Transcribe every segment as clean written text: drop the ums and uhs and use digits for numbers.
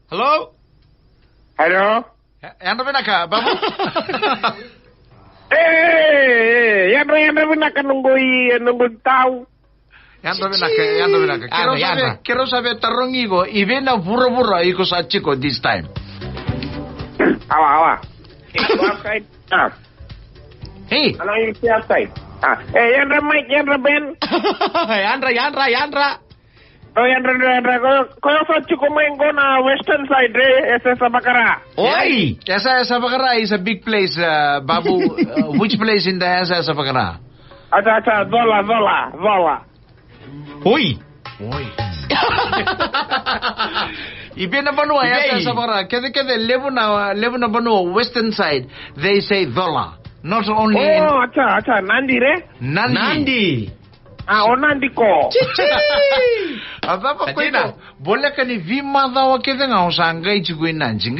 Hello? Hello? Yan rin ka, babu? Yan rin ka nunggoy tao. Yan rin ka. Kero sabi, tarong iko, ibe na bura-bura iko sa chiko this time. Awa. Go outside. Hey. Ano yung si outside? Yan rin Mike, yan rin Ben. Yanra. Yan rin. Kaya sa chiko main ko na western side esa sa Bakara. Oi! Esa Bakara is a big place, babu. Which place in the Esa Bakara? Acha, Zola. Oi! Ibe na banua Esa Bakara. Kede levu na banua western side. They say Zola. Not only acha, Nandi re? Nandi. Nandi ko. Adapa kwenda boleh kan vima dawa kede nga usanga ichigwe nanji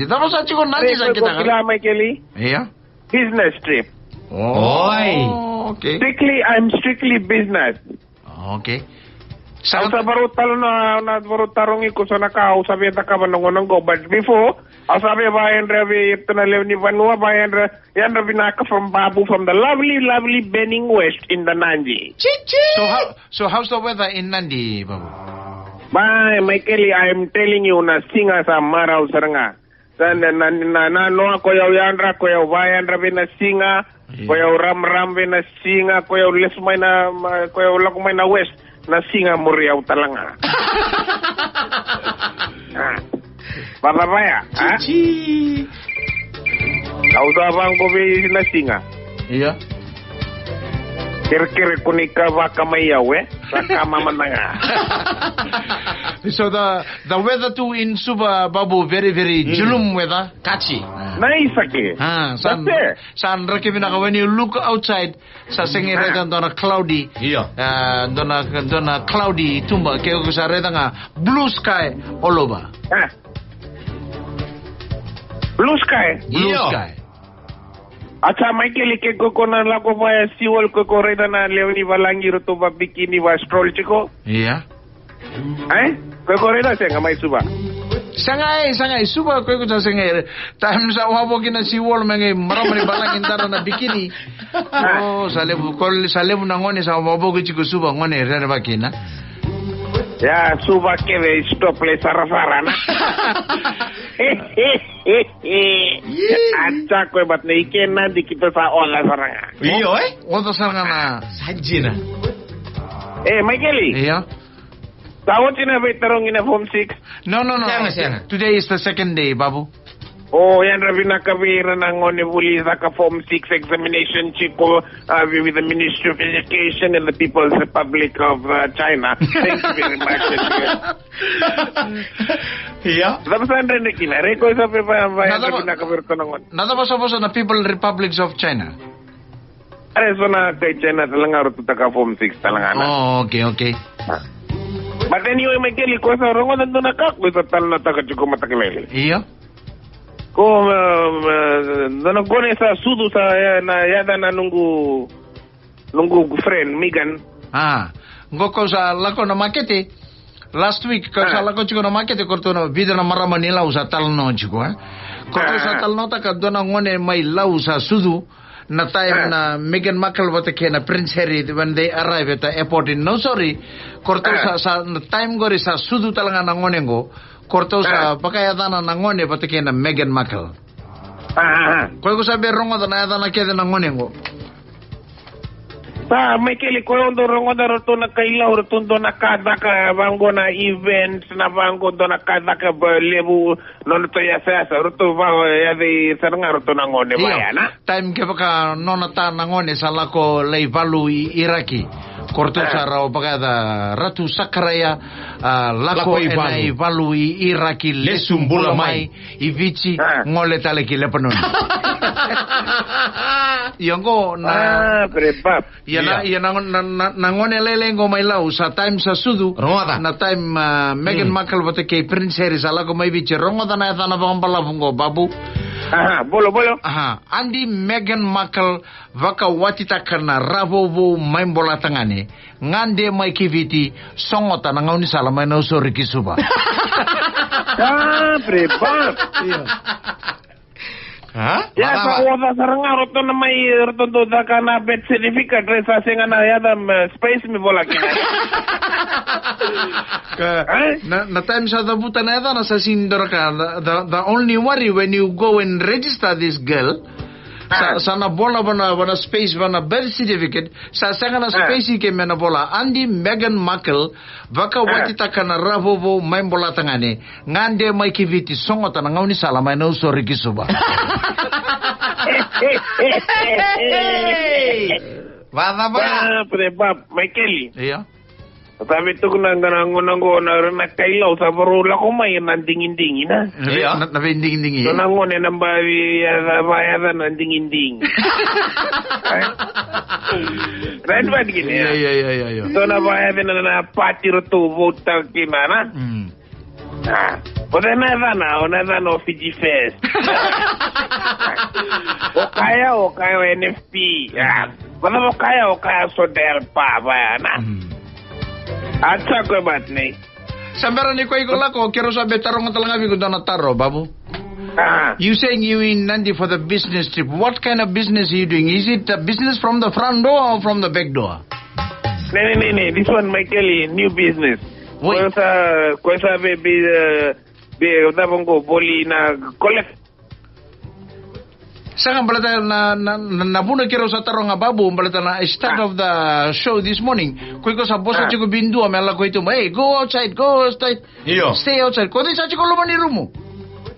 daro sa chiko nanji sa kita kila Michaeli iya business trip. Okay, I'm strictly business. Okay, Sa baru talo na baru tarong ko sa nakausap ta ka banong go, but before asabi bayan rabi itna levni vanua bayan yan rabi naka from Babu from the lovely Benning West in the Nandi. So how's the weather in Nandi, Babu? Bye, Michaeli, I'm telling you na singa sa maraw saranga. Na no ko yan ra ko bayan rabi na singa, ko ram na singa, ko lesmay na ko lakumay na west na singa muriaw talanga. Babaya, Cici. Kau sabang ko na singa. Iya. Kira-kira kunika baka mayaw saka mamananga. So the weather too in Suba, Babu, very julum weather. Kachi. Nice ake. San rakibina when you look outside, sa sengi redan dona cloudy. Iya. Dona cloudy tumba kaya ko sa redan nga blue sky all over. Blue sky. Blue sky. Acha Michael ke ko na lako ba siwol ko redan na lewni balangi ruto ba bikini ba stroll chiko. Iya. Ko redan senga mai suba. Sangai suba ko sa sengai time sa wabo kina siwol mengi maramari balangin dara na bikini. Salebu na ngone sa wabo ko chiko suba ngone rere bakina. Ya suba ke stop le sarafara na. Acha ko bat ne ikena dikito sa ola saranga. Iyo Oto saranga na sajina. Michaeli. Iya. Tawon tina veterong ina form 6. No. Sianga. Today is the second day, Babu. Yan rabi na kabira ng ngone buli sa ka form 6 examination chiko with the Ministry of Education and the People's Republic of China. Thank you very much. Iya. Tapos andre na kina reko sa pa rabi na kabira to ng Nada ba na People Republics of China? Are so na kay China talaga ro to ka form 6 talaga na. Okay. But anyway, Michael, ko sa rongo nandun na ka, ko sa tal na taga chiko matakilele. Iya. Ko nanagone sa sudu sa na yada na nunggu friend Megan. Ngoko sa lako na makete. Last week ko sa lako chiko na makete korto na video na marama nila usa talno chiko Korto sa talno ta ka dona ngone mai lau sa sudu na time na Meghan Markle watake na Prince Harry when they arrive at the airport in korto sa time gore sa sudu talanga na ngone ngo korto sa pakayata na ngone watake na Meghan Markle. Ko sabi rongo na kede na ngone ngo. Michael, ko yung rongo na roto na kailaw roto do na kada ka bango na events na bango do na kada ka lebu non to yasa roto ba ya de saranga roto na ngone ba yana. Time ke baka nonata na ngone sa lako lei valu Iraki. Korto sa raw pagada Ratu Sakaraya lako enai valu Iraki lesumbula mai ivici ngole tale ki Lebanon. Yongo na prepap. Yana ngone lele ngo mai lau sa time sa sudu na time Meghan Markle bote ke Prince Harry sa lako mai vici rongo na bambala bungo babu. Bolo. Andi Meghan Markle vaka watita karna ravovo maimbola tangane ngande mai kiviti songota na ngauni sala mai no soriki suba. Pre, bab. Ha? Ya, sa wala saranga roto na may roto do da kana birth certificate re sa singa na yada space mi bola kina. Na time sa dabutan na yata, nasa sindor ka. The only worry when you go and register this girl, sa nabola ba na space ba na birth certificate, sa sanga na space ke me nabola, andi Meghan Markle, baka watita ka na ravovo may bola tangane, ngande may kiviti songota na ngaw ni sala may nausori kisuba. Bata ba? Pre, bab, may Kelly. Iya. Sabi ito ko na nango na nakailaw sa barula ko may nandingin-dingin na. Iya. Nabinding-dingin. So nango na nang bayaran nandingin-ding. Right ba gini? Iya. So nabayaran na pati roto vote kina na. Ona na Fiji Fest. O kaya NFP. Wala mo kaya Sodel pa ba na. At sa ko bat ni. Sambara ni ko lako kero sabi tarong talaga bigo na taro babu. You saying you in Nandi for the business trip. What kind of business are you doing? Is it a business from the front door or from the back door? No. This one Michael new business. Kwesa be udabongo boli na collect. Saka balata na puno kero sa tarong nga babu balata na start of the show this morning. Koi ko sa bosa chiko bindu amela ko ito, hey, go outside. Iyo. Stay outside. Ko di sa chiko lumani rumo.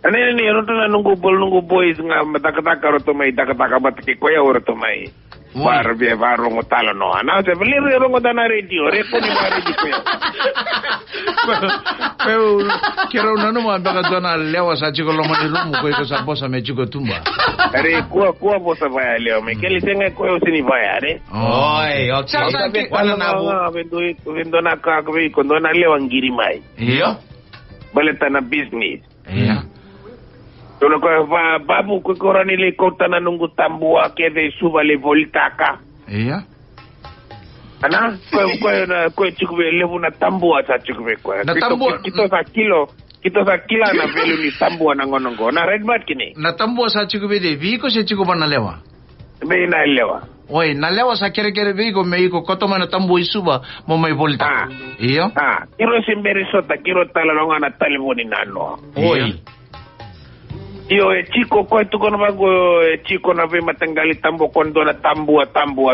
Ani roto na nunggu boys nga matakataka roto may takataka batki ko ya roto may. Bar be barong talo no. Ana se beli rongo dana radio, repo ni radio ko ya. Pero kero na no baka dona lewa sa chiko lumani rumo ko sa bosa me chiko tumba. Are kuwa bosa baya leo me keli senga ko usini baya re. Oi, Sasa wala na vendo na ka ko kondo na lewa ngiri mai. Iyo. Baleta na business. Iya. Tolo ko babu ko korani le kota na nungu tambua ke de suba le voltaka. Iya. Ana ko chukube levu na tambua sa chukube ko. Na tambua kito sa kilo na velu ni tambua na ngonongo. Na red bat kini. Na tambua sa chukube de viko se chikuba na lewa. Be na lewa. Oi, na lewa sa kere viko me iko koto na tambua isuba mo may volta. Iyo. Kiro simberi sota kiro talalonga na telefoni nano. Oi. Iyo chiko ko ito kono bago chiko na be matanggali tambo kondo na tambua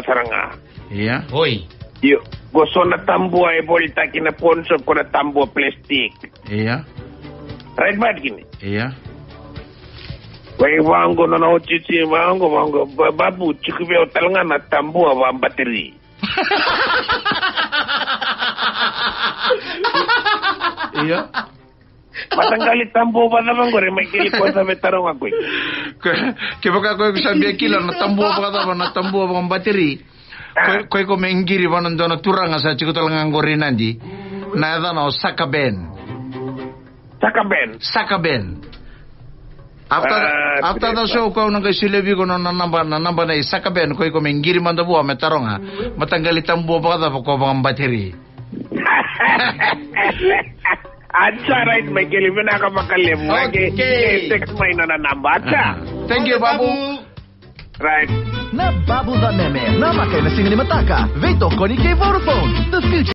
saranga. Iya. Oi. Iyo goso na tambua e bolita kina ponso ko na tambua plastic. Iya. Right bad kini. Iya. Wai wango na uchichi wango babu chiko be otalanga na tambua wa bateri. Iya. Matanggali tambo ba naman gore may kili ko sa vetarong ako. Kaya ko sabi kilo na tambo ba bateri. Ko mengiri ba nando na turanga sa chiko talangang gore nandi. Na no sakaben. After the show ko nang kasilebi ko na namba na sakaben ko mengiri man dabu metaronga. Matanggali tambo ba ko bang bateri. Acha right Michael ibina ka makalem lagi text may na namba acha. Thank you babu. Right. Na babu za meme na makai na singa ni mataka. Veto koni kay Vodafone. The future